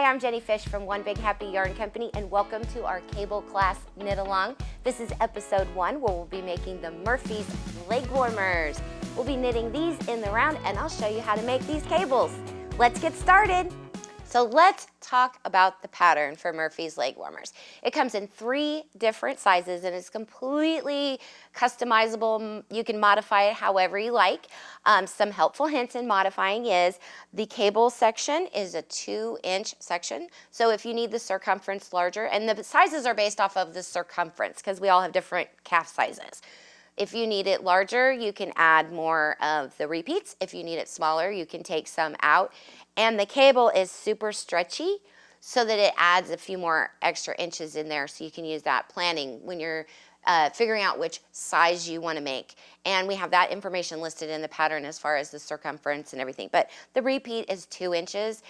Hi, I'm Jenny Fish from One Big Happy Yarn Company, and welcome to our cable class knit along. This is episode 1 where we'll be making the Murphy's leg warmers. We'll be knitting these in the round, and I'll show you how to make these cables. Let's get started. So let's talk about the pattern for Murphy's leg warmers. It comes in 3 different sizes and it's completely customizable. You can modify it however you like. Some helpful hints in modifying is the cable section is a 2-inch section. So if you need the circumference larger, and the sizes are based off of the circumference because we all have different calf sizes. If you need it larger, you can add more of the repeats. If you need it smaller, you can take some out. And the cable is super stretchy so that it adds a few more extra inches in there, so you can use that planning when you're figuring out which size you want to make. And we have that information listed in the pattern as far as the circumference and everything. But the repeat is 2 inches.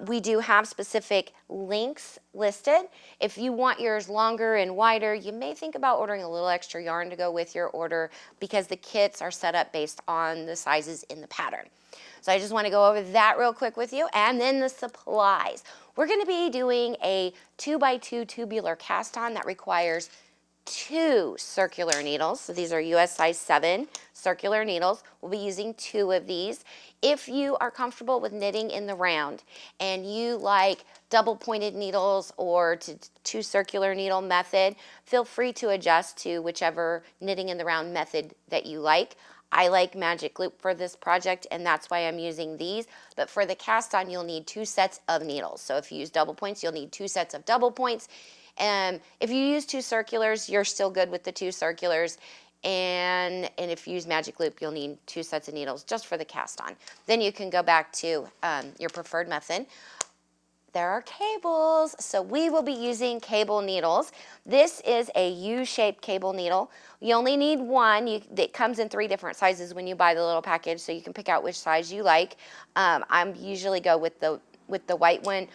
We do have specific lengths listed. If you want yours longer and wider, you may think about ordering a little extra yarn to go with your order because the kits are set up based on the sizes in the pattern. So I just want to go over that real quick with you. And then the supplies. We're going to be doing a 2x2 tubular cast on that requires 2 circular needles. So these are US size 7 circular needles. We'll be using 2 of these. If you are comfortable with knitting in the round and you like double pointed needles or 2 circular needle method, feel free to adjust to whichever knitting in the round method that you like. I like magic loop for this project, and that's why I'm using these. But for the cast on, you'll need 2 sets of needles. So if you use double points, you'll need 2 sets of double points. And if you use 2 circulars, you're still good with the 2 circulars. And if you use magic loop, you'll need 2 sets of needles just for the cast on. Then you can go back to your preferred method. There are cables, so we will be using cable needles. This is a U-shaped cable needle. You only need one. It comes in 3 different sizes when you buy the little package, so you can pick out which size you like. I usually go with the white one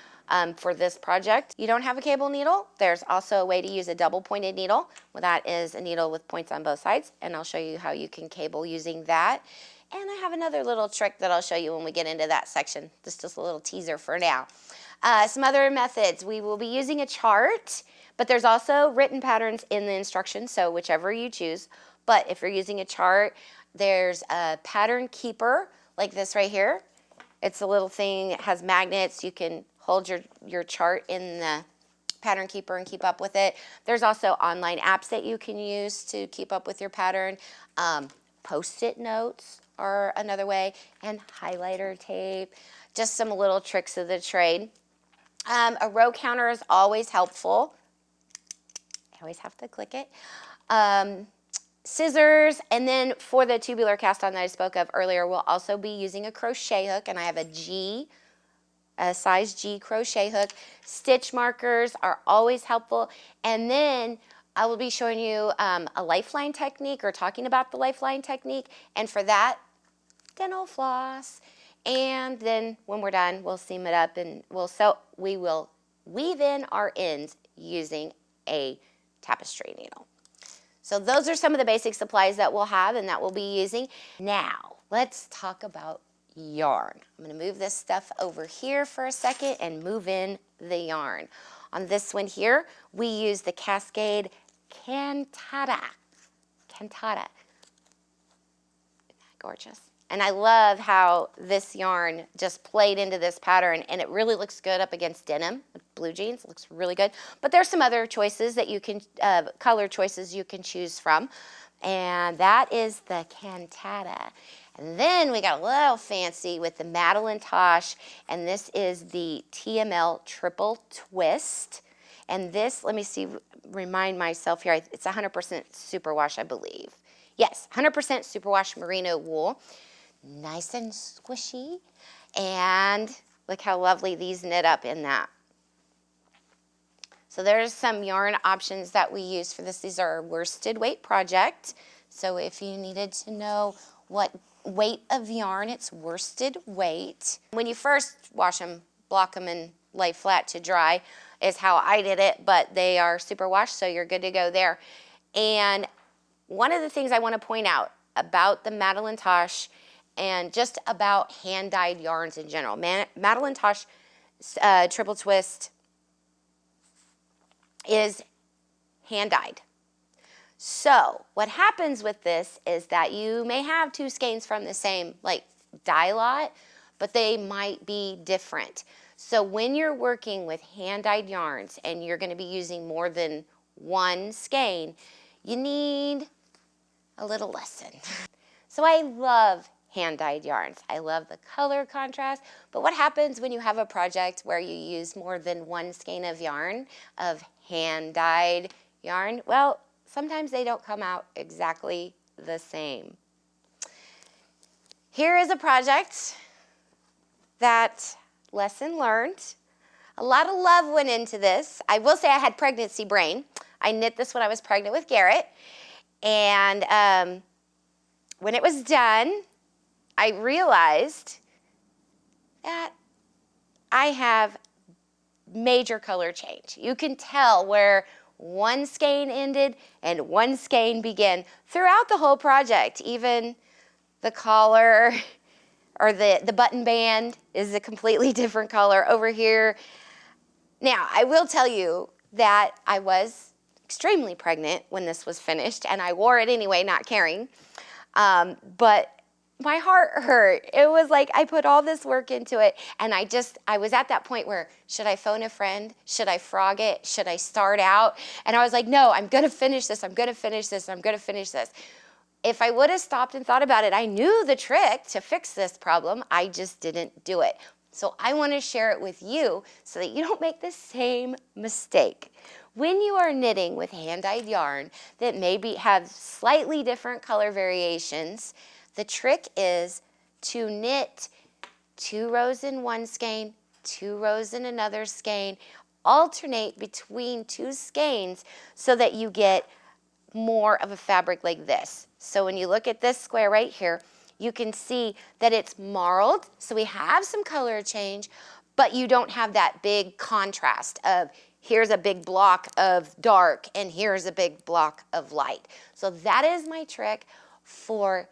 for this project. You don't have a cable needle, there's also a way to use a double pointed needle. Well, that is a needle with points on both sides, and I'll show you how you can cable using that. And I have another little trick that I'll show you when we get into that section. This is just a little teaser for now. Some other methods, we will be using a chart, but there's also written patterns in the instructions, so whichever you choose. But if you're using a chart, there's a pattern keeper like this right here. It's a little thing, it has magnets. You can hold your chart in the pattern keeper and keep up with it. There's also online apps that you can use to keep up with your pattern. Post-it notes are another way, and highlighter tape, just some little tricks of the trade. A row counter is always helpful. I always have to click it. Scissors, and then for the tubular cast on that I spoke of earlier, we'll also be using a crochet hook, and I have a size G crochet hook. Stitch markers are always helpful, and then I will be showing you a lifeline technique, or talking about the lifeline technique, and for that, dental floss. And then when we're done, we'll seam it up, and we will weave in our ends using a tapestry needle. So those are some of the basic supplies that we'll have and that we'll be using. Now, let's talk about yarn. I'm going to move this stuff over here for a second and move in the yarn. On this one here, we use the Cascade Cantata. Isn't that gorgeous? And I love how this yarn just played into this pattern, and it really looks good up against denim with blue jeans. It looks really good. But there's some other choices that you can, color choices you can choose from. And that is the Cantata. And then we got a little fancy with the Madeline Tosh, and this is the TML Triple Twist. And this, let me see, remind myself here, it's 100% superwash, I believe. Yes, 100% superwash merino wool. Nice and squishy, and look how lovely these knit up in that. So there's some yarn options that we use for this. These are a worsted weight project, so if you needed to know what weight of yarn, it's worsted weight. When you first wash them, block them and lay flat to dry is how I did it, but they are superwash, so you're good to go there. And one of the things I want to point out about the Madeline Tosh and just about hand-dyed yarns in general. Madeline Tosh triple twist is hand dyed. So what happens with this is that you may have two skeins from the same dye lot, but they might be different. So when you're working with hand dyed yarns and you're going to be using more than one skein, you need a little lesson. So I love hand dyed yarns. I love the color contrast, but what happens when you have a project where you use more than one skein of yarn, of hand dyed yarn? Well, sometimes they don't come out exactly the same. Here is a project that, lesson learned. A lot of love went into this. I will say I had pregnancy brain. I knit this when I was pregnant with Garrett. And when it was done, I realized that I have major color change. You can tell where one skein ended and one skein began throughout the whole project. Even the collar or the button band is a completely different color over here. Now, I will tell you that I was extremely pregnant when this was finished, and I wore it anyway, not caring. But my heart hurt. It was like I put all this work into it, and I was at that point where, should I phone a friend? Should I frog it? Should I start out? And I was like, no, I'm going to finish this. I'm going to finish this. I'm going to finish this. If I would have stopped and thought about it, I knew the trick to fix this problem. I just didn't do it. So I want to share it with you so that you don't make the same mistake. When you are knitting with hand-dyed yarn that maybe have slightly different color variations, the trick is to knit 2 rows in one skein, 2 rows in another skein, alternate between 2 skeins so that you get more of a fabric like this. So when you look at this square right here, you can see that it's marled, so we have some color change, but you don't have that big contrast of here's a big block of dark and here's a big block of light. So that is my trick for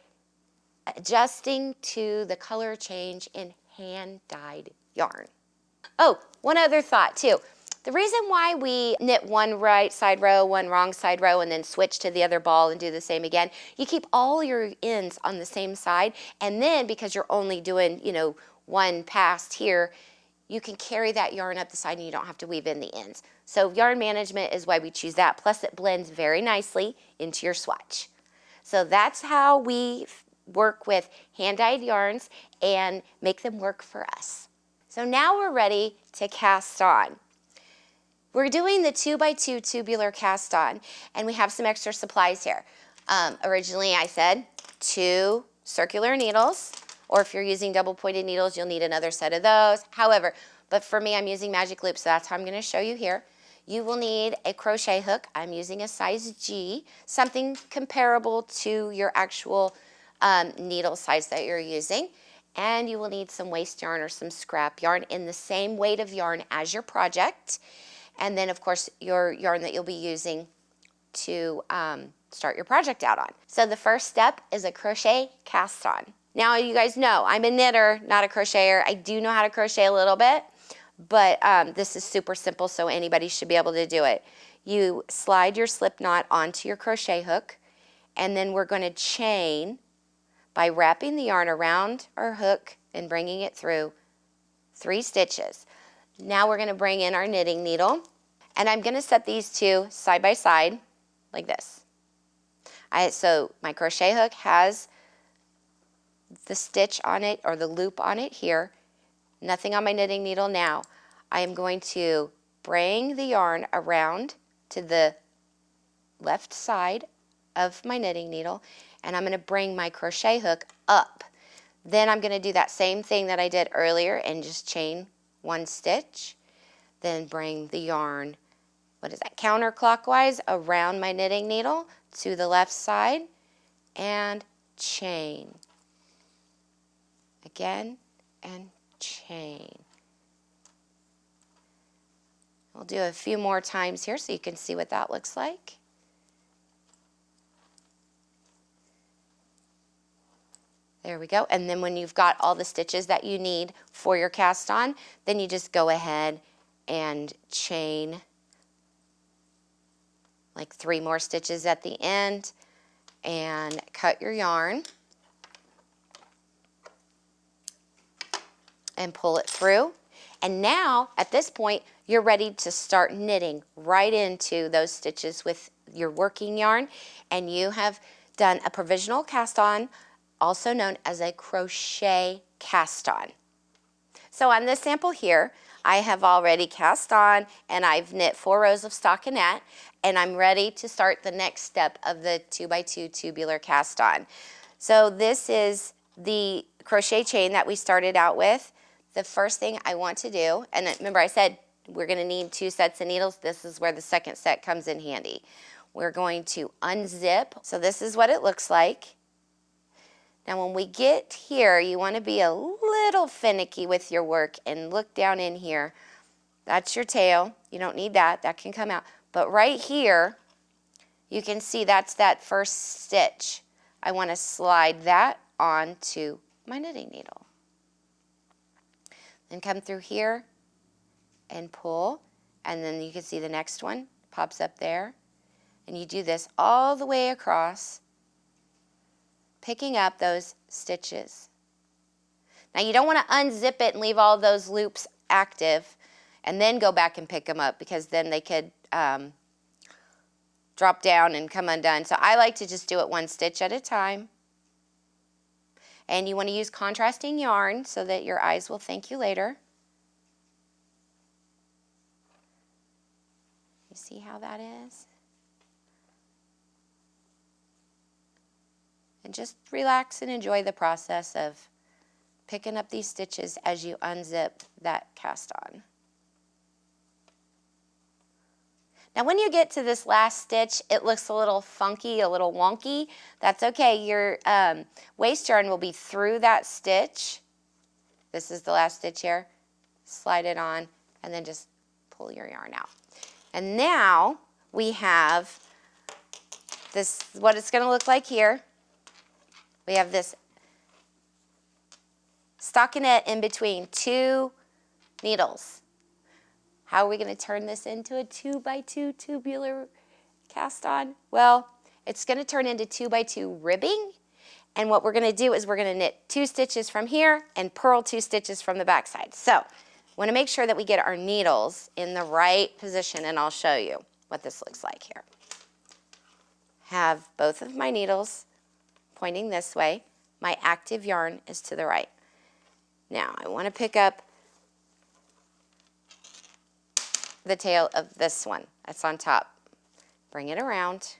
adjusting to the color change in hand-dyed yarn. Oh, one other thought too. The reason why we knit one right side row, one wrong side row, and then switch to the other ball and do the same again, you keep all your ends on the same side, and then because you're only doing, one pass here, you can carry that yarn up the side and you don't have to weave in the ends. So yarn management is why we choose that, plus it blends very nicely into your swatch. So that's how we work with hand-dyed yarns and make them work for us. So now we're ready to cast on. We're doing the 2x2 tubular cast on, and we have some extra supplies here. Originally I said 2 circular needles, or if you're using double pointed needles, you'll need another set of those. However, but for me, I'm using magic loops, so that's how I'm gonna show you here. You will need a crochet hook. I'm using a size G, something comparable to your actual needle size that you're using. And you will need some waste yarn or some scrap yarn in the same weight of yarn as your project. And then, of course, your yarn that you'll be using to start your project out on. So the first step is a crochet cast on. Now, you guys know I'm a knitter, not a crocheter. I do know how to crochet a little bit, but this is super simple, so anybody should be able to do it. You slide your slip knot onto your crochet hook, and then we're going to chain by wrapping the yarn around our hook and bringing it through 3 stitches. Now we're going to bring in our knitting needle, and I'm going to set these 2 side by side like this. So my crochet hook has the stitch on it or the loop on it here. Nothing on my knitting needle now. I am going to bring the yarn around to the left side of my knitting needle, and I'm going to bring my crochet hook up. Then I'm going to do that same thing that I did earlier and just chain 1 stitch, then bring the yarn, counterclockwise around my knitting needle to the left side and chain. Again and chain. I'll do a few more times here so you can see what that looks like. There we go. And then when you've got all the stitches that you need for your cast on, then you just go ahead and chain like 3 more stitches at the end and cut your yarn and pull it through. And now at this point, you're ready to start knitting right into those stitches with your working yarn, and you have done a provisional cast on, also known as a crochet cast on. So on this sample here, I have already cast on and I've knit 4 rows of stockinette, and I'm ready to start the next step of the 2x2 tubular cast on. So this is the crochet chain that we started out with. The first thing I want to do, and remember I said we're going to need 2 sets of needles. This is where the second set comes in handy. We're going to unzip. So this is what it looks like. Now when we get here, you want to be a little finicky with your work and look down in here. That's your tail. You don't need that. That can come out. But right here, you can see that's that first stitch. I want to slide that onto my knitting needle. Then come through here and pull, and then you can see the next one pops up there. And you do this all the way across, picking up those stitches. Now you don't want to unzip it and leave all those loops active and then go back and pick them up, because then they could drop down and come undone. So I like to just do it 1 stitch at a time. And you want to use contrasting yarn so that your eyes will thank you later. You see how that is? And just relax and enjoy the process of picking up these stitches as you unzip that cast on. Now when you get to this last stitch, it looks a little funky, a little wonky. That's okay. Your waist yarn will be through that stitch. This is the last stitch here. Slide it on and then just pull your yarn out. And now we have this, what it's going to look like here. We have this stockinette in between 2 needles. How are we going to turn this into a 2x2 tubular cast on? Well, it's going to turn into 2x2 ribbing. And what we're going to do is we're going to knit 2 stitches from here and purl 2 stitches from the back side. So we want to make sure that we get our needles in the right position, and I'll show you what this looks like here. Have both of my needles pointing this way. My active yarn is to the right. Now I want to pick up the tail of this one that's on top. Bring it around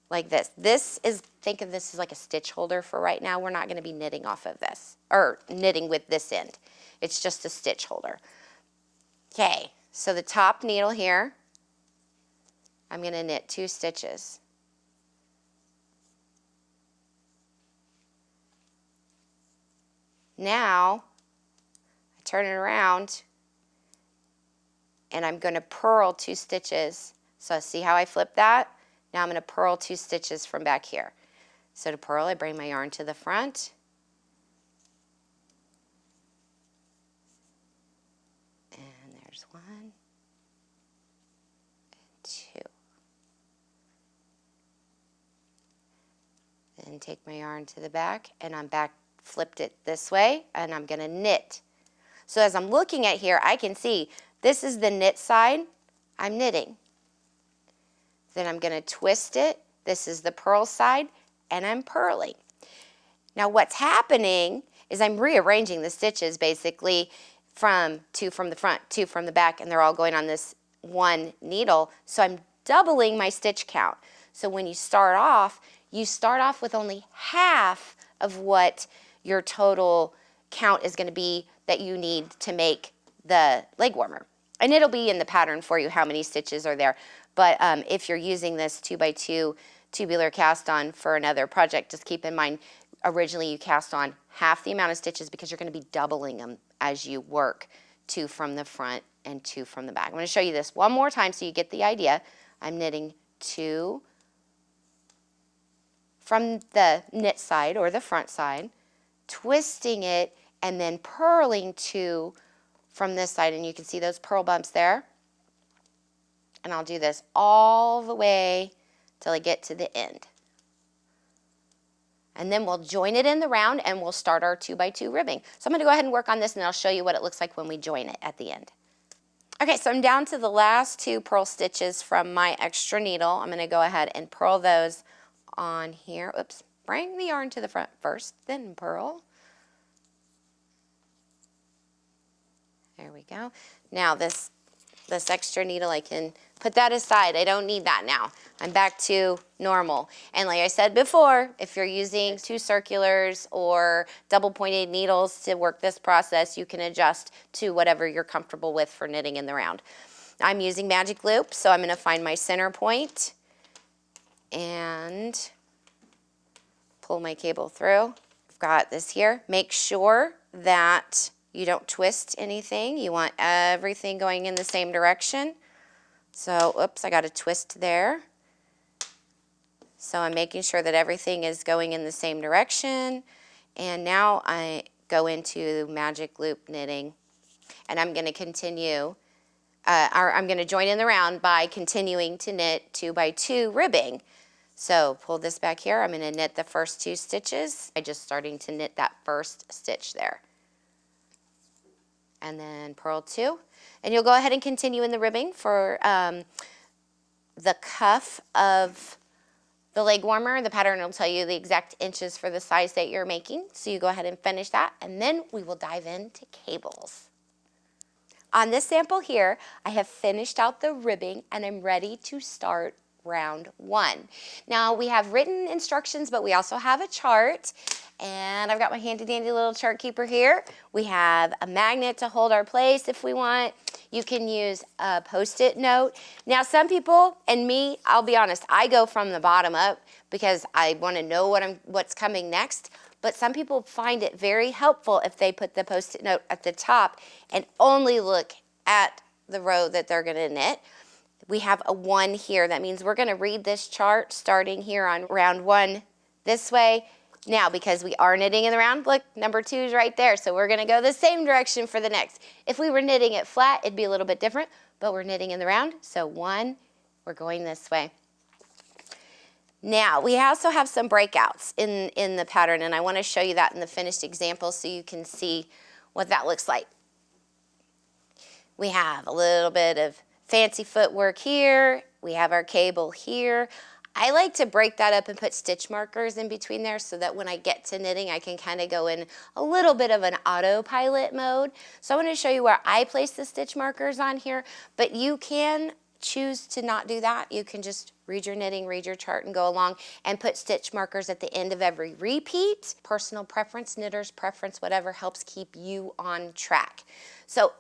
like this. This is, think of this as like a stitch holder for right now. We're not going to be knitting off of this, or knitting with this end. It's just a stitch holder. Okay, so the top needle here, I'm going to knit 2 stitches. Now, I turn it around, and I'm going to purl 2 stitches. So see how I flip that? Now I'm going to purl 2 stitches from back here. So to purl, I bring my yarn to the front. And there's 1 and 2. Then take my yarn to the back, and I'm back, flipped it this way, and I'm going to knit. So as I'm looking at here, I can see this is the knit side. I'm knitting. Then I'm going to twist it. This is the purl side, and I'm purling. Now what's happening is I'm rearranging the stitches basically from 2 from the front, 2 from the back, and they're all going on this 1 needle. So I'm doubling my stitch count. So when you start off with only half of what your total count is going to be that you need to make the leg warmer. And it'll be in the pattern for you how many stitches are there. But if you're using this 2x2 tubular cast on for another project, just keep in mind, originally you cast on half the amount of stitches because you're going to be doubling them as you work, 2 from the front and 2 from the back. I'm going to show you this one more time so you get the idea. I'm knitting 2 from the knit side or the front side. twisting it, and then purling 2 from this side. And you can see those purl bumps there. And I'll do this all the way till I get to the end. And then we'll join it in the round and we'll start our 2x2 ribbing. So I'm going to go ahead and work on this and I'll show you what it looks like when we join it at the end. Okay, so I'm down to the last 2 purl stitches from my extra needle. I'm going to go ahead and purl those on here. Oops, bring the yarn to the front first, then purl. There we go. Now this extra needle, I can put that aside. I don't need that now. I'm back to normal. And like I said before, if you're using 2 circulars or double pointed needles to work this process, you can adjust to whatever you're comfortable with for knitting in the round. I'm using magic loop, so I'm going to find my center point and pull my cable through. I've got this here. Make sure that you don't twist anything. You want everything going in the same direction. So, oops, I got a twist there. So I'm making sure that everything is going in the same direction. And now I go into magic loop knitting. And I'm going to continue, I'm going to join in the round by continuing to knit 2x2 ribbing. So pull this back here. I'm going to knit the first 2 stitches. I'm just starting to knit that first stitch there. And then purl 2. And you'll go ahead and continue in the ribbing for the cuff of the leg warmer. The pattern will tell you the exact inches for the size that you're making. So you go ahead and finish that, and then we will dive into cables. On this sample here, I have finished out the ribbing and I'm ready to start round 1. Now we have written instructions, but we also have a chart. And I've got my handy dandy little chart keeper here. We have a magnet to hold our place if we want. You can use a Post-it note. Now some people, and me, I'll be honest, I go from the bottom up because I want to know what's coming next. But some people find it very helpful if they put the Post-it note at the top and only look at the row that they're going to knit. We have a 1 here. That means we're going to read this chart starting here on round 1 this way. Now, because we are knitting in the round, look, number 2 is right there. So we're going to go the same direction for the next. If we were knitting it flat, it'd be a little bit different, but we're knitting in the round. So 1, we're going this way. Now, we also have some breakouts in the pattern, and I want to show you that in the finished example so you can see what that looks like. We have a little bit of fancy footwork here. We have our cable here. I like to break that up and put stitch markers in between there so that when I get to knitting, I can kind of go in a little bit of an autopilot mode. So I want to show you where I place the stitch markers on here, but you can choose to not do that. You can just read your knitting, read your chart, and go along and put stitch markers at the end of every repeat. Personal preference, knitter's preference, whatever helps keep you on track. So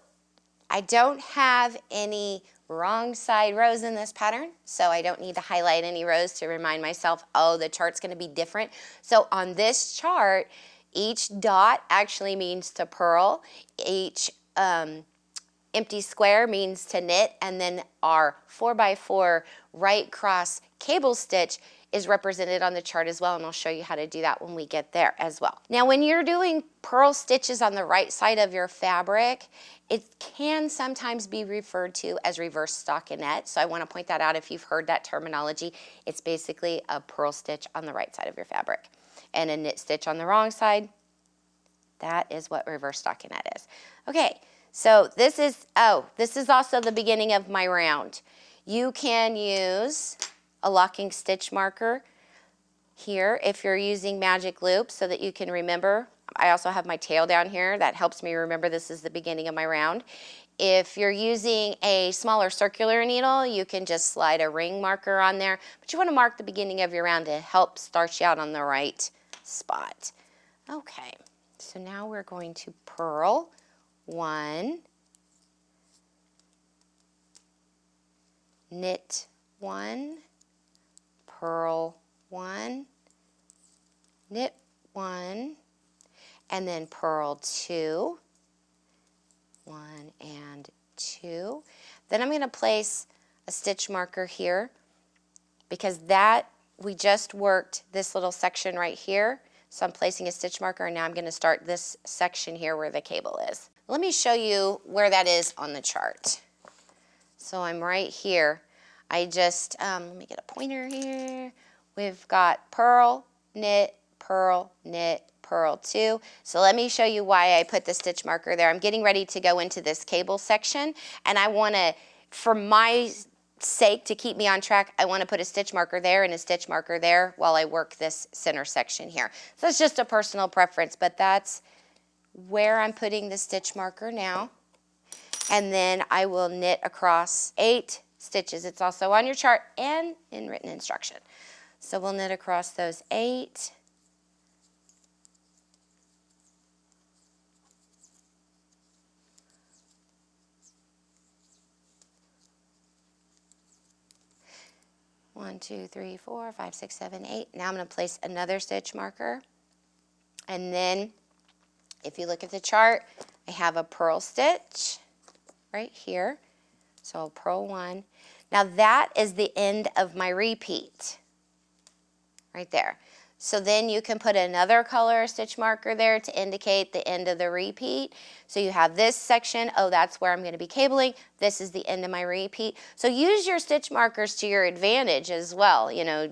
I don't have any wrong side rows in this pattern, so I don't need to highlight any rows to remind myself, oh, the chart's going to be different. So on this chart, each dot actually means to purl, each empty square means to knit, and then our 4x4 right cross cable stitch is represented on the chart as well, and I'll show you how to do that when we get there as well. Now, when you're doing purl stitches on the right side of your fabric, it can sometimes be referred to as reverse stockinette, so I want to point that out if you've heard that terminology. It's basically a purl stitch on the right side of your fabric and a knit stitch on the wrong side. That is what reverse stockinette is. Okay, so this is also the beginning of my round. You can use a locking stitch marker here if you're using magic loop so that you can remember. I also have my tail down here. That helps me remember this is the beginning of my round. If you're using a smaller circular needle, you can just slide a ring marker on there, but you want to mark the beginning of your round to help start you out on the right spot. Okay, so now we're going to purl 1, knit 1, purl 1, knit 1, and then purl 2, 1 and 2. Then I'm going to place a stitch marker here because we just worked this little section right here. So I'm placing a stitch marker, and now I'm going to start this section here where the cable is. Let me show you where that is on the chart. So I'm right here. I just, let me get a pointer here. We've got purl, knit, purl, knit, purl 2. So let me show you why I put the stitch marker there. I'm getting ready to go into this cable section, and I want to, for my sake, to keep me on track, I want to put a stitch marker there and a stitch marker there while I work this center section here. So it's just a personal preference, but that's where I'm putting the stitch marker now. And then I will knit across 8 stitches. It's also on your chart and in written instruction. So we'll knit across those 8. One, 2, 3, 4, 5, 6, 7, 8. Now I'm going to place another stitch marker. And then if you look at the chart, I have a purl stitch right here. So I'll purl 1. Now that is the end of my repeat right there. So then you can put another color stitch marker there to indicate the end of the repeat. So you have this section, oh, that's where I'm going to be cabling. This is the end of my repeat. So use your stitch markers to your advantage as well. You know,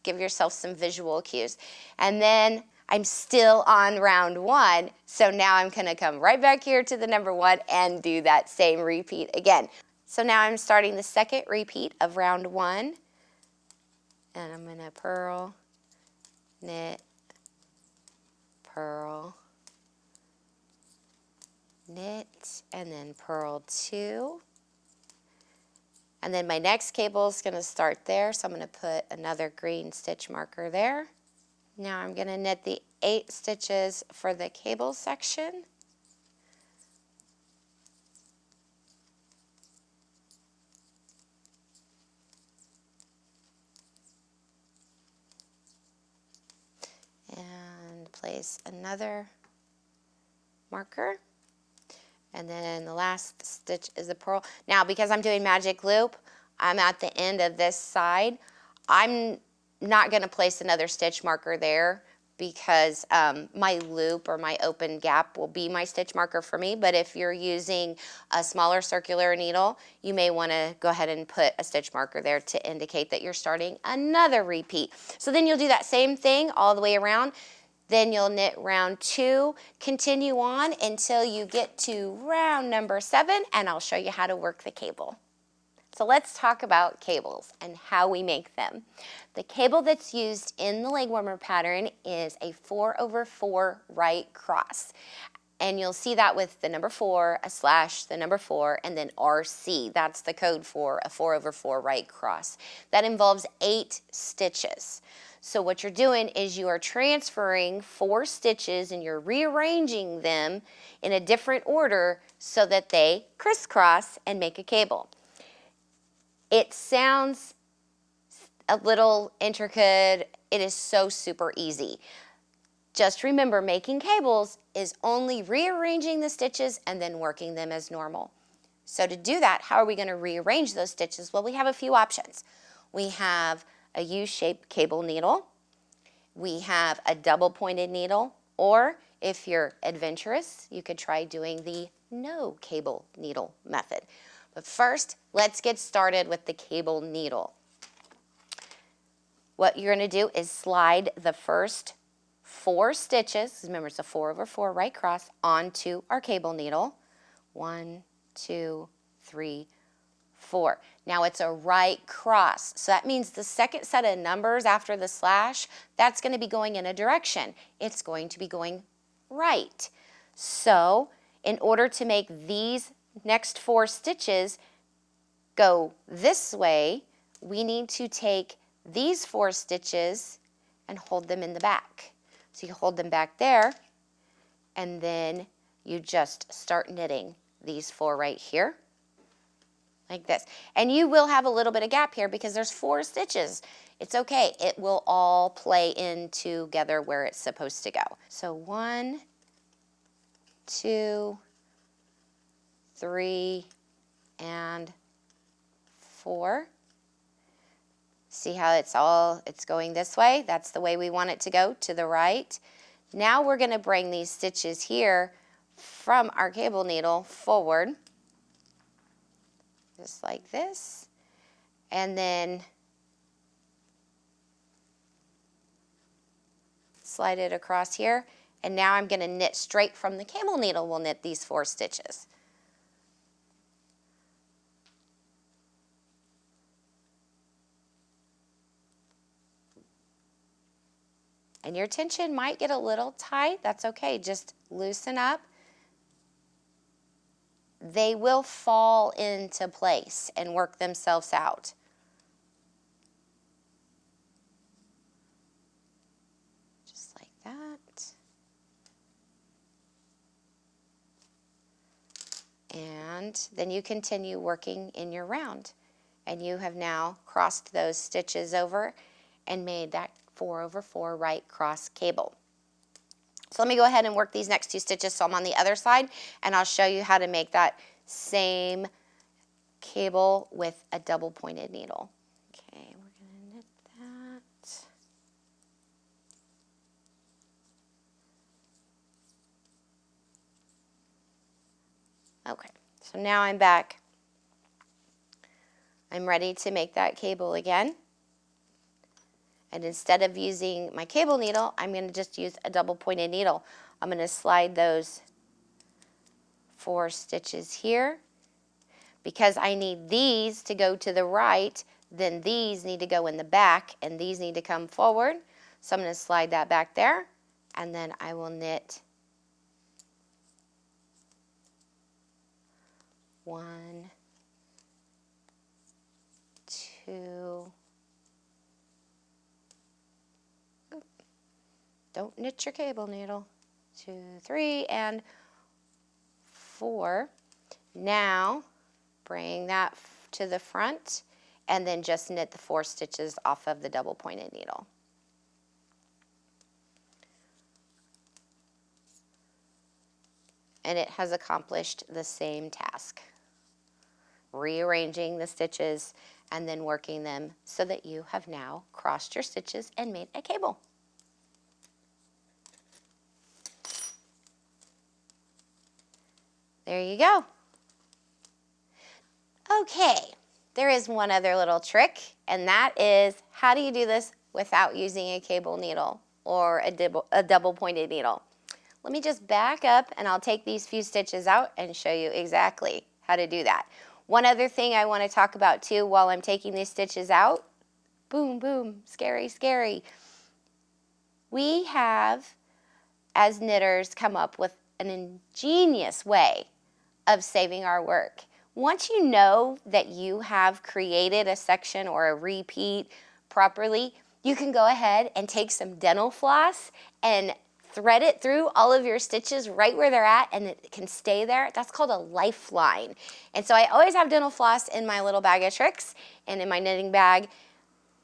give yourself some visual cues. And then I'm still on round 1. So now I'm going to come right back here to the number 1 and do that same repeat again. So now I'm starting the second repeat of round 1. And I'm going to purl, knit, purl, knit, and then purl 2. And then my next cable is going to start there, so I'm going to put another green stitch marker there. Now I'm going to knit the 8 stitches for the cable section. And place another marker. And then the last stitch is the purl. Now, because I'm doing magic loop, I'm at the end of this side. I'm not going to place another stitch marker there because my loop or my open gap will be my stitch marker for me. But if you're using a smaller circular needle, you may want to go ahead and put a stitch marker there to indicate that you're starting another repeat. So then you'll do that same thing all the way around. Then you'll knit round 2, continue on until you get to round number 7, and I'll show you how to work the cable. So let's talk about cables and how we make them. The cable that's used in the leg warmer pattern is a 4/4 right cross. And you'll see that with the number 4, a slash, the number 4, and then RC. That's the code for a 4/4 right cross. That involves 8 stitches. So what you're doing is you are transferring 4 stitches and you're rearranging them in a different order so that they crisscross and make a cable. It sounds a little intricate. It is so super easy. Just remember, making cables is only rearranging the stitches and then working them as normal. So to do that, how are we going to rearrange those stitches? Well, we have a few options. We have a U-shaped cable needle. We have a double pointed needle, or if you're adventurous, you could try doing the no cable needle method. But first, let's get started with the cable needle. What you're going to do is slide the first 4 stitches, remember it's a 4/4 right cross, onto our cable needle. 1, 2, 3, 4. Now it's a right cross, so that means the second set of numbers after the slash, that's going to be going in a direction. It's going to be going right. So in order to make these next 4 stitches go this way, we need to take these 4 stitches and hold them in the back. So you hold them back there, and then you just start knitting these 4 right here, like this. And you will have a little bit of gap here because there's 4 stitches. It's okay. It will all play in together where it's supposed to go. So 1, 2, 3, and 4. See how it's going this way? That's the way we want it to go, to the right. Now we're going to bring these stitches here from our cable needle forward, just like this, and then slide it across here. And now I'm going to knit straight from the cable needle. We'll knit these 4 stitches. And your tension might get a little tight. That's okay. Just loosen up. They will fall into place and work themselves out. Just like that. And then you continue working in your round. And you have now crossed those stitches over and made that 4/4 right cross cable. So let me go ahead and work these next 2 stitches so I'm on the other side, and I'll show you how to make that same cable with a double pointed needle. Okay, we're going to knit that. Okay, so now I'm back. I'm ready to make that cable again. And instead of using my cable needle, I'm going to just use a double pointed needle. I'm going to slide those 4 stitches here. Because I need these to go to the right, then these need to go in the back, and these need to come forward. So I'm going to slide that back there, and then I will knit 1, 2, don't knit your cable needle, 2, 3, and 4. Now, bring that to the front, and then just knit the 4 stitches off of the double pointed needle. And it has accomplished the same task. Rearranging the stitches and then working them so that you have now crossed your stitches and made a cable. There you go. Okay, there is one other little trick, and that is, how do you do this without using a cable needle or a double pointed needle? Let me just back up, and I'll take these few stitches out and show you exactly how to do that. One other thing I want to talk about too while I'm taking these stitches out, boom, boom, scary, scary. We have, as knitters, come up with an ingenious way of saving our work. Once you know that you have created a section or a repeat properly, you can go ahead and take some dental floss and thread it through all of your stitches right where they're at, and it can stay there. That's called a lifeline. And so I always have dental floss in my little bag of tricks and in my knitting bag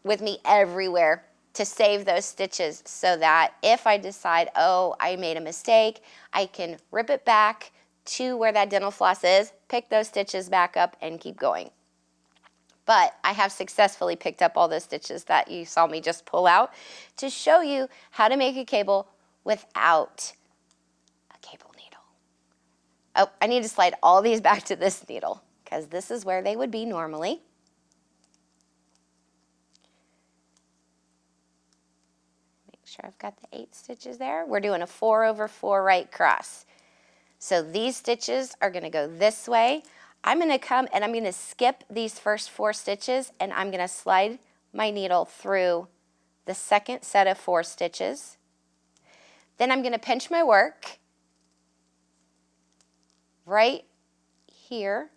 with me everywhere to save those stitches, so that if I decide, oh, I made a mistake, I can rip it back to where that dental floss is, pick those stitches back up, and keep going. But I have successfully picked up all those stitches that you saw me just pull out to show you how to make a cable without a cable needle. Oh, I need to slide all these back to this needle because this is where they would be normally. Make sure I've got the 8 stitches there. We're doing a 4/4 right cross. So these stitches are going to go this way. I'm going to come and I'm going to skip these first 4 stitches, and I'm going to slide my needle through the second set of 4 stitches. Then I'm going to pinch my work right here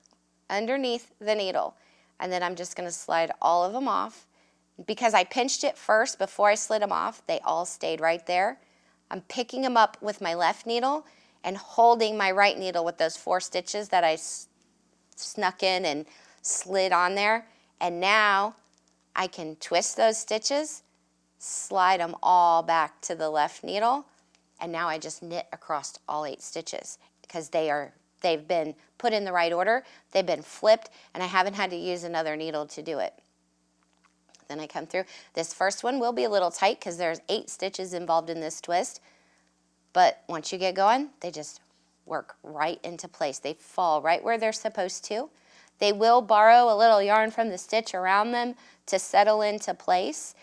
underneath the needle. And then I'm just going to slide all of them off. Because I pinched it first before I slid them off, they all stayed right there. I'm picking them up with my left needle and holding my right needle with those 4 stitches that I snuck in and slid on there. And now I can twist those stitches, slide them all back to the left needle, and now I just knit across all 8 stitches because they've been put in the right order, they've been flipped, and I haven't had to use another needle to do it. Then I come through. This first one will be a little tight because there's 8 stitches involved in this twist. But once you get going, they just work right into place. They fall right where they're supposed to. They will borrow a little yarn from the stitch around them to settle into place.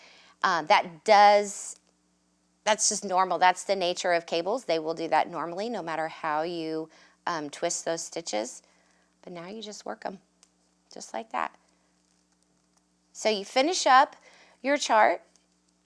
That's just normal. That's the nature of cables. They will do that normally no matter how you twist those stitches. But now you just work them just like that. So you finish up your chart,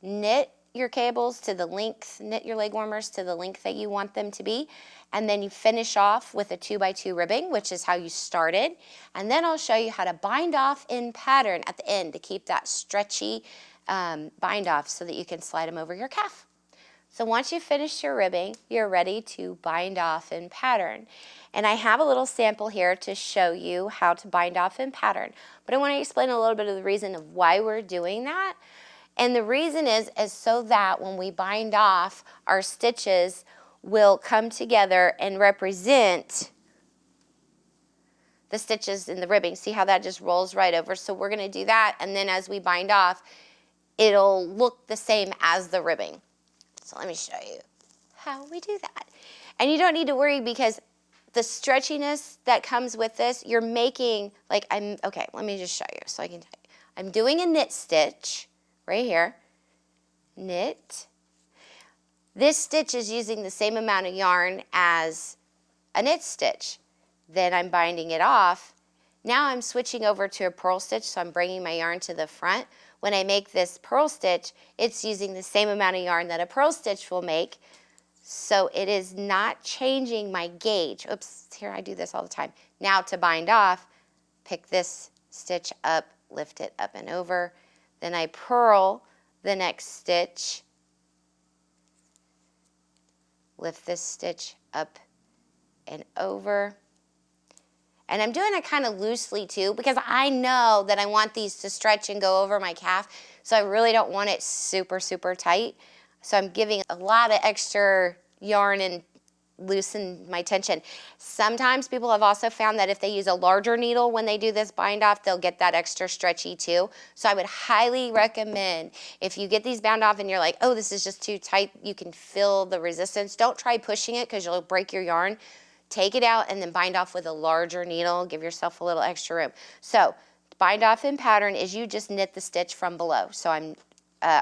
knit your cables to the length, knit your leg warmers to the length that you want them to be, and then you finish off with a 2x2 ribbing, which is how you started. And then I'll show you how to bind off in pattern at the end to keep that stretchy bind off so that you can slide them over your calf. So once you finish your ribbing, you're ready to bind off in pattern. And I have a little sample here to show you how to bind off in pattern. But I want to explain a little bit of the reason of why we're doing that. And the reason is so that when we bind off, our stitches will come together and represent the stitches in the ribbing. See how that just rolls right over? So we're going to do that, and then as we bind off, it'll look the same as the ribbing. So let me show you how we do that. And you don't need to worry because the stretchiness that comes with this, you're making, like okay, let me just show you so I can tell you. I'm doing a knit stitch right here, knit. This stitch is using the same amount of yarn as a knit stitch. Then I'm binding it off. Now I'm switching over to a purl stitch, so I'm bringing my yarn to the front. When I make this purl stitch, it's using the same amount of yarn that a purl stitch will make, so it is not changing my gauge. Oops, here I do this all the time. Now to bind off, pick this stitch up, lift it up and over. Then I purl the next stitch, lift this stitch up and over. And I'm doing it kind of loosely too because I know that I want these to stretch and go over my calf, so I really don't want it super, super tight. So I'm giving a lot of extra yarn and loosen my tension. Sometimes people have also found that if they use a larger needle when they do this bind off, they'll get that extra stretchy too. So I would highly recommend if you get these bound off and you're like, oh, this is just too tight, you can feel the resistance. Don't try pushing it because you'll break your yarn. Take it out and then bind off with a larger needle. Give yourself a little extra room. So bind off in pattern is you just knit the stitch from below. So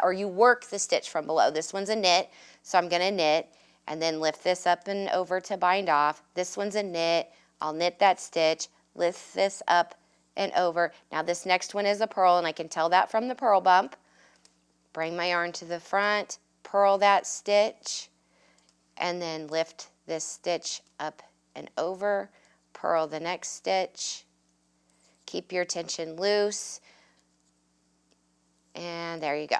or you work the stitch from below. This one's a knit, so I'm gonna knit and then lift this up and over to bind off. This one's a knit. I'll knit that stitch, lift this up and over. Now this next one is a purl, and I can tell that from the purl bump. Bring my yarn to the front, purl that stitch, and then lift this stitch up and over, purl the next stitch. Keep your tension loose. And there you go.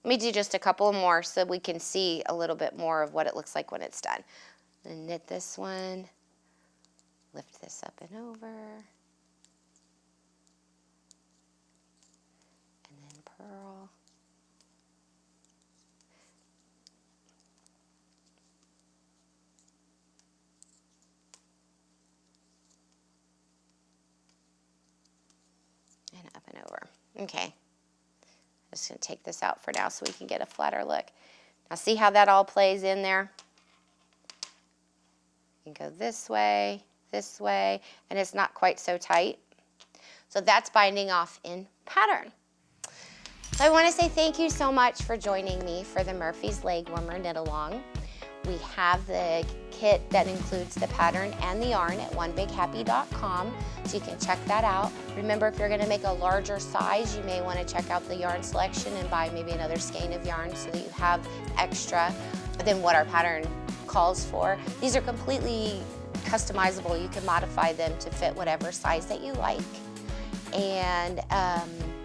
Let me do just a couple more so we can see a little bit more of what it looks like when it's done. Then knit this one, lift this up and over, and then purl. And up and over. Okay. I'm just going to take this out for now so we can get a flatter look. Now see how that all plays in there? You can go this way, and it's not quite so tight. So that's binding off in pattern. So I want to say thank you so much for joining me for the Murphy's Leg Warmer Knit Along. We have the kit that includes the pattern and the yarn at onebighappy.com, so you can check that out. Remember, if you're going to make a larger size, you may want to check out the yarn selection and buy maybe another skein of yarn so that you have extra than what our pattern calls for. These are completely customizable. You can modify them to fit whatever size that you like. And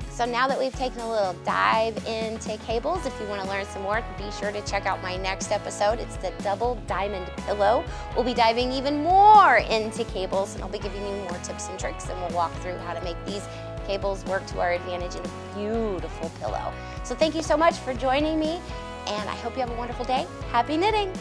so now that we've taken a little dive into cables, if you want to learn some more, be sure to check out my next episode. It's the Double Diamond Pillow. We'll be diving even more into cables, and I'll be giving you more tips and tricks, and we'll walk through how to make these cables work to our advantage in a beautiful pillow. So thank you so much for joining me, and I hope you have a wonderful day. Happy knitting!